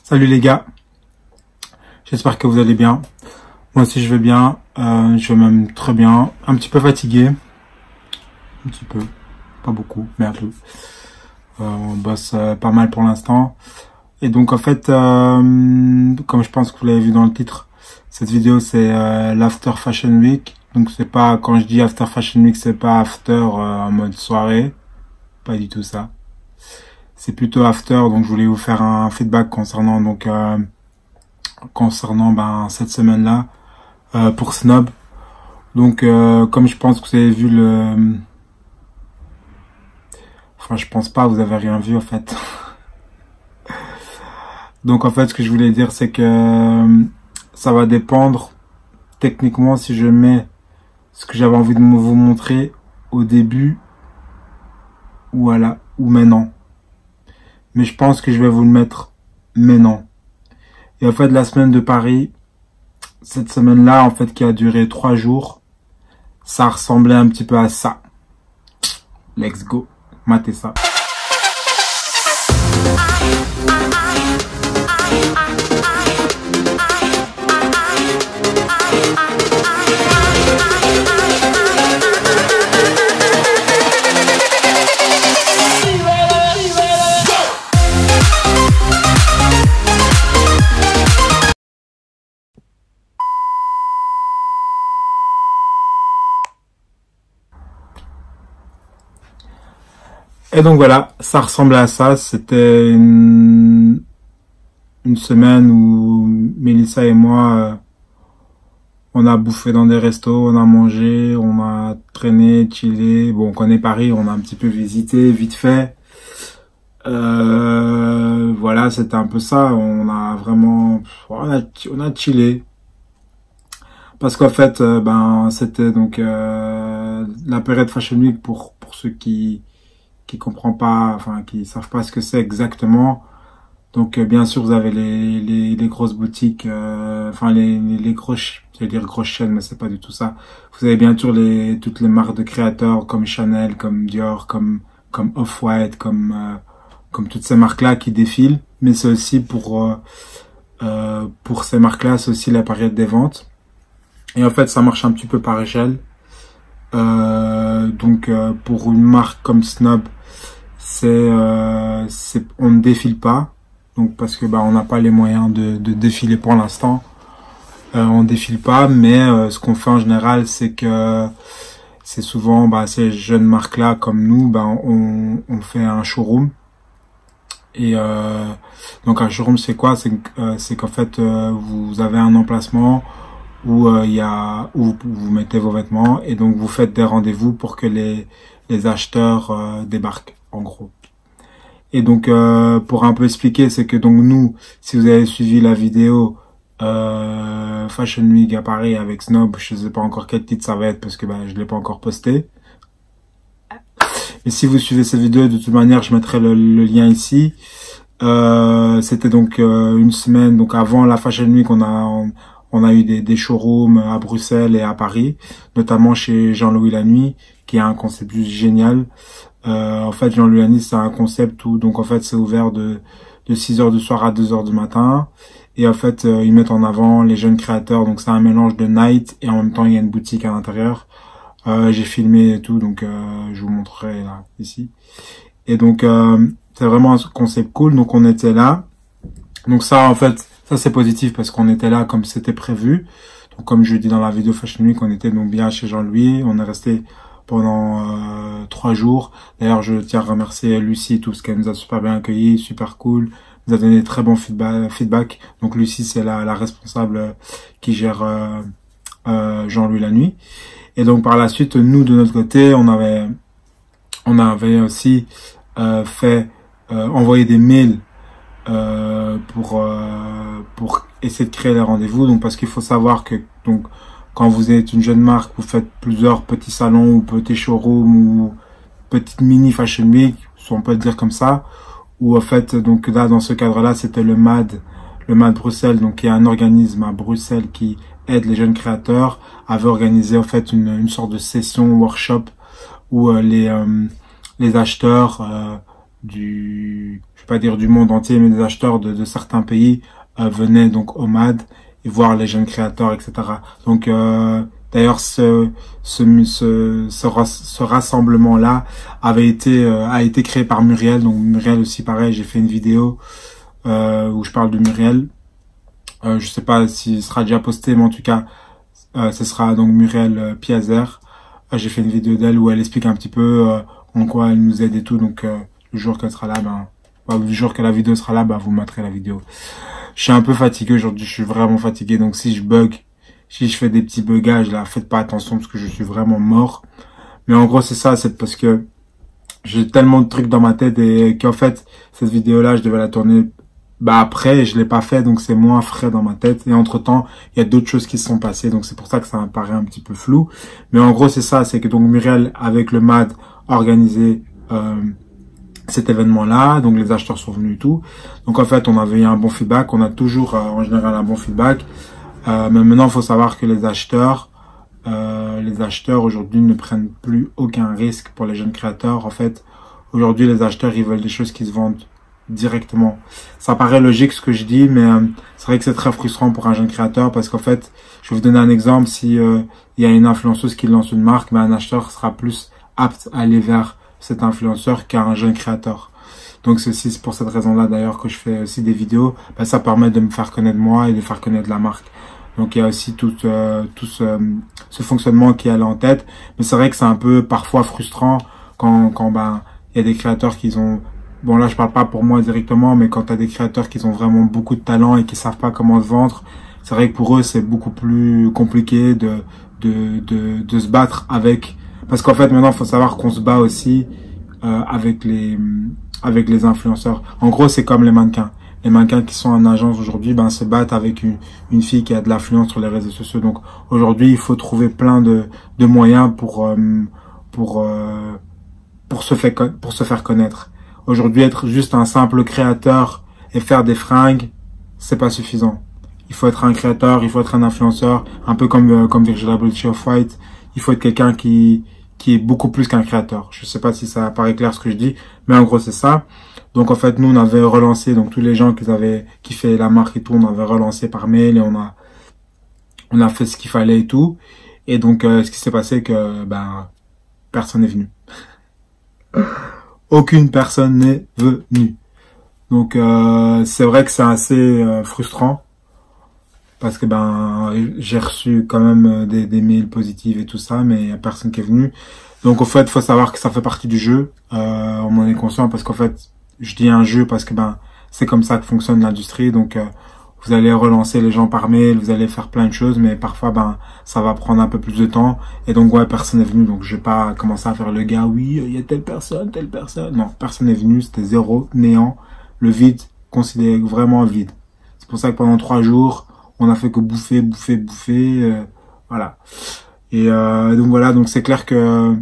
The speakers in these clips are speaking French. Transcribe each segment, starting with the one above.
Salut les gars, j'espère que vous allez bien. Moi aussi je vais bien, je vais même très bien, un petit peu fatigué, un petit peu, pas beaucoup, mais un peu. On bosse pas mal pour l'instant. Et donc en fait, comme je pense que vous l'avez vu dans le titre, cette vidéo c'est l'After Fashion Week. Donc c'est pas, quand je dis After Fashion Week, c'est pas after en mode soirée, pas du tout ça. C'est plutôt after, donc je voulais vous faire un feedback concernant cette semaine-là pour Snob. Donc comme je pense que vous avez vu enfin je pense pas, vous avez rien vu en fait. Donc en fait ce que je voulais dire c'est que ça va dépendre techniquement si je mets ce que j'avais envie de vous montrer au début ou maintenant. Mais je pense que je vais vous le mettre maintenant. Et en fait, la semaine de Paris, cette semaine-là, en fait, qui a duré 3 jours, ça ressemblait un petit peu à ça. Let's go. Matez ça. Et donc voilà, ça ressemblait à ça. C'était une semaine où Mélissa et moi, on a bouffé dans des restos, on a mangé, on a traîné, chillé. Bon, on connaît Paris, on a un petit peu visité, vite fait. Voilà, c'était un peu ça. On a vraiment, on a chillé. Parce qu'en fait, c'était donc la période Fashion Week pour ceux qui comprend pas, enfin qui savent pas ce que c'est exactement. Donc bien sûr vous avez les grosses boutiques, enfin les grosses, j'allais dire grosses chaînes, mais c'est pas du tout ça. Vous avez bien sûr toutes les marques de créateurs comme Chanel, comme Dior, comme Off-White, comme toutes ces marques là qui défilent. Mais c'est aussi pour ces marques là, c'est aussi la période des ventes. Et en fait ça marche un petit peu par échelle. Donc pour une marque comme Snob, on ne défile pas, donc parce que on n'a pas les moyens de défiler pour l'instant. On défile pas, mais ce qu'on fait en général, c'est que c'est souvent ces jeunes marques là comme nous, on fait un showroom. Et donc un showroom c'est quoi? C'est qu'en fait vous avez un emplacement où vous mettez vos vêtements et donc vous faites des rendez-vous pour que les acheteurs débarquent en gros. Et donc pour un peu expliquer, c'est que donc nous, si vous avez suivi la vidéo Fashion Week à Paris avec Snob, je sais pas encore quel titre ça va être parce que je l'ai pas encore posté. Mais si vous suivez cette vidéo, de toute manière je mettrai le lien ici. C'était donc une semaine donc avant la Fashion Week, on a eu des showrooms à Bruxelles et à Paris, notamment chez Jean-Louis Lanois, qui a un concept juste génial. En fait, Jean-Louis Lanois, c'est un concept où, donc en fait, c'est ouvert de 6h du soir à 2h du matin. Et en fait, ils mettent en avant les jeunes créateurs. Donc c'est un mélange de night et en même temps, il y a une boutique à l'intérieur. J'ai filmé et tout, donc je vous montrerai là, ici. Et donc, c'est vraiment un concept cool. Donc on était là. Donc ça, en fait, ça c'est positif parce qu'on était là comme c'était prévu. Donc comme je dis dans la vidéo Fashion Week, on était donc bien chez Jean-Louis. On est resté pendant 3 jours. D'ailleurs, je tiens à remercier Lucie, tout ce qu'elle nous a super bien accueilli, super cool. Elle nous a donné très bon feedback. Donc Lucie, c'est la responsable qui gère Jean-Louis Lanois. Et donc par la suite, nous de notre côté, on avait aussi envoyé des mails pour essayer de créer les rendez-vous. Donc parce qu'il faut savoir que donc quand vous êtes une jeune marque, vous faites plusieurs petits salons ou petits showrooms ou petites mini fashion week, si on peut le dire comme ça, où en fait donc là dans ce cadre-là, c'était le MAD Bruxelles, donc qui est un organisme à Bruxelles qui aide les jeunes créateurs, avait organisé en fait une sorte de session workshop où les acheteurs je vais pas dire du monde entier, mais des acheteurs de certains pays venaient donc au MAD et voir les jeunes créateurs, etc. Donc d'ailleurs ce rassemblement-là a été créé par Muriel. Donc Muriel aussi pareil, j'ai fait une vidéo où je parle de Muriel. Je sais pas s'il sera déjà posté, mais en tout cas ce sera donc Muriel Piazer. J'ai fait une vidéo d'elle où elle explique un petit peu en quoi elle nous aide et tout. Donc le jour qu'elle sera là, le jour que la vidéo sera là, vous mettrez la vidéo. Je suis un peu fatigué aujourd'hui, je suis vraiment fatigué. Donc si je bug, si je fais des petits bugages là, faites pas attention parce que je suis vraiment mort. Mais en gros c'est ça, c'est parce que j'ai tellement de trucs dans ma tête et qu'en fait cette vidéo là je devais la tourner après, je l'ai pas fait, donc c'est moins frais dans ma tête. Et entre temps, il y a d'autres choses qui se sont passées, donc c'est pour ça que ça me paraît un petit peu flou. Mais en gros, c'est ça, c'est que donc Muriel, avec le MAD, a organisé cet événement-là. Donc les acheteurs sont venus et tout. Donc en fait, on avait eu un bon feedback. On a toujours en général un bon feedback. Mais maintenant, il faut savoir que les acheteurs aujourd'hui ne prennent plus aucun risque pour les jeunes créateurs. En fait, aujourd'hui, les acheteurs, ils veulent des choses qui se vendent directement. Ça paraît logique ce que je dis, mais c'est vrai que c'est très frustrant pour un jeune créateur parce qu'en fait, je vais vous donner un exemple. Si il y a une influenceuse qui lance une marque, un acheteur sera plus apte à aller vers cet influenceur qu'un jeune créateur. Donc c'est pour cette raison-là d'ailleurs que je fais aussi des vidéos. Ça permet de me faire connaître moi et de faire connaître la marque. Donc il y a aussi tout ce fonctionnement qui est là en tête. Mais c'est vrai que c'est un peu parfois frustrant quand il y a des créateurs qui ont... Bon là je parle pas pour moi directement, mais quand tu as des créateurs qui ont vraiment beaucoup de talent et qui savent pas comment se vendre, c'est vrai que pour eux c'est beaucoup plus compliqué de se battre avec... Parce qu'en fait maintenant il faut savoir qu'on se bat aussi avec les influenceurs. En gros c'est comme les mannequins. Les mannequins qui sont en agence aujourd'hui se battent avec une fille qui a de l'influence sur les réseaux sociaux. Donc aujourd'hui il faut trouver plein de moyens pour se faire connaître. Aujourd'hui, être juste un simple créateur et faire des fringues, c'est pas suffisant. Il faut être un créateur, il faut être un influenceur, un peu comme Virgil Abloh Off-White. Il faut être quelqu'un qui est beaucoup plus qu'un créateur. Je sais pas si ça paraît clair ce que je dis, mais en gros c'est ça. Donc en fait, nous on avait relancé, donc tous les gens qui fait la marque et tout, on avait relancé par mail et on a fait ce qu'il fallait et tout. Et donc ce qui s'est passé que personne n'est venu. Aucune personne n'est venue. Donc c'est vrai que c'est assez frustrant parce que j'ai reçu quand même des mails positifs et tout ça, mais il y a personne qui est venu. Donc en fait, il faut savoir que ça fait partie du jeu. On en est conscient parce qu'en fait, je dis un jeu parce que c'est comme ça que fonctionne l'industrie. Donc vous allez relancer les gens par mail, vous allez faire plein de choses, mais parfois ça va prendre un peu plus de temps. Et donc personne n'est venu, donc je vais pas commencer à faire le gars, oui, il y a telle personne. Non, personne n'est venu, c'était zéro, néant, le vide, considéré vraiment vide. C'est pour ça que pendant 3 jours, on a fait que bouffer, voilà. Et donc voilà, donc c'est clair que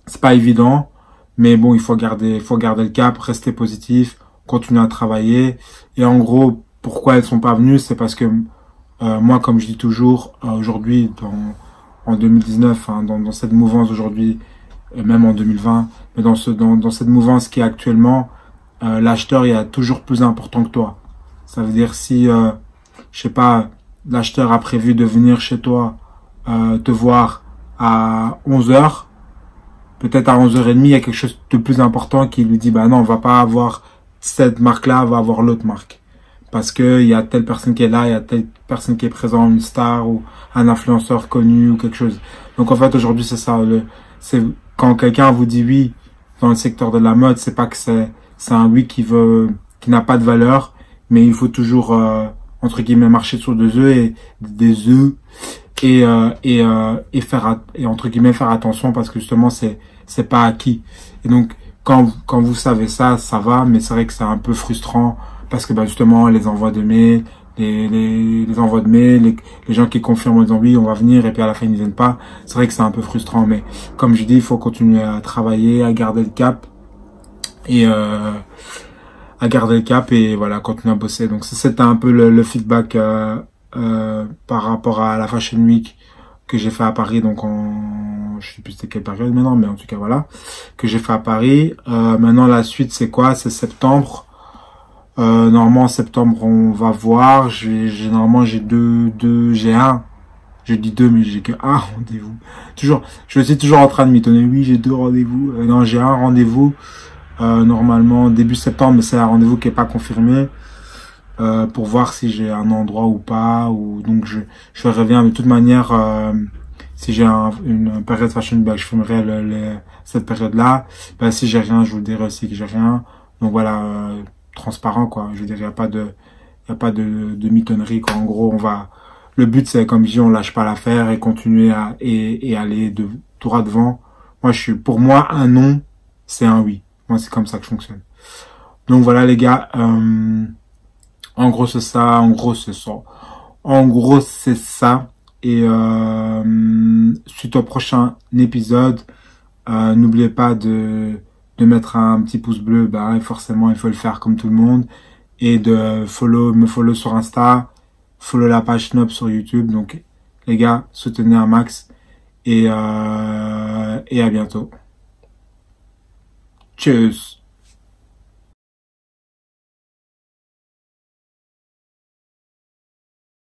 c'est pas évident, mais bon, il faut garder le cap, rester positif, continuer à travailler. Et en gros, pourquoi elles sont pas venues, c'est parce que moi, comme je dis toujours, aujourd'hui, en 2019, dans cette mouvance aujourd'hui, et même en 2020, mais dans cette mouvance qui est actuellement, l'acheteur est toujours plus important que toi. Ça veut dire si, je sais pas, l'acheteur a prévu de venir chez toi te voir à 11h, peut-être à 11h30, il y a quelque chose de plus important qui lui dit, non, on va pas avoir cette marque-là, on va avoir l'autre marque. Parce que il y a telle personne qui est là, il y a telle personne qui est présente, une star ou un influenceur connu ou quelque chose. Donc en fait aujourd'hui c'est ça, c'est quand quelqu'un vous dit oui dans le secteur de la mode, c'est pas que c'est un oui qui n'a pas de valeur, mais il faut toujours entre guillemets marcher sur des œufs et faire entre guillemets faire attention parce que justement c'est pas acquis. Et donc quand vous savez ça va, mais c'est vrai que c'est un peu frustrant parce que justement les envois de mails, les envois de mails, les gens qui confirment en disant oui on va venir et puis à la fin ils ne viennent pas, c'est vrai que c'est un peu frustrant, mais comme je dis, il faut continuer à travailler, à garder le cap et voilà, continuer à bosser. Donc c'était un peu le feedback par rapport à la Fashion Week que j'ai fait à Paris donc en je sais plus c'était quelle période maintenant, mais en tout cas voilà, que j'ai fait à Paris. Maintenant la suite c'est quoi? C'est septembre. Normalement en septembre on va voir. Normalement je dis deux, mais j'ai que un rendez-vous. Toujours, je suis toujours en train de m'étonner. Oui, j'ai deux rendez-vous. Non, j'ai un rendez-vous. Normalement début septembre, mais c'est un rendez-vous qui est pas confirmé. Pour voir si j'ai un endroit ou pas. Ou donc je reviens de toute manière. Si j'ai une période fashion, ben, je filmerai cette période-là. Ben, si j'ai rien, je vous le dirai aussi que j'ai rien. Donc voilà, transparent quoi. Je veux dire, y a pas de mitonnerie quoi. En gros, le but c'est comme je dis, on lâche pas l'affaire et continuer et aller droit devant. Pour moi, un non, c'est un oui. Moi, c'est comme ça que je fonctionne. Donc voilà les gars. En gros c'est ça. En gros c'est ça. En gros c'est ça. Et suite au prochain épisode, n'oubliez pas de mettre un petit pouce bleu. Bah forcément il faut le faire comme tout le monde. Et de me follow sur Insta, follow la page Snob sur YouTube. Donc les gars, soutenez un max. Et à bientôt. Tchuss.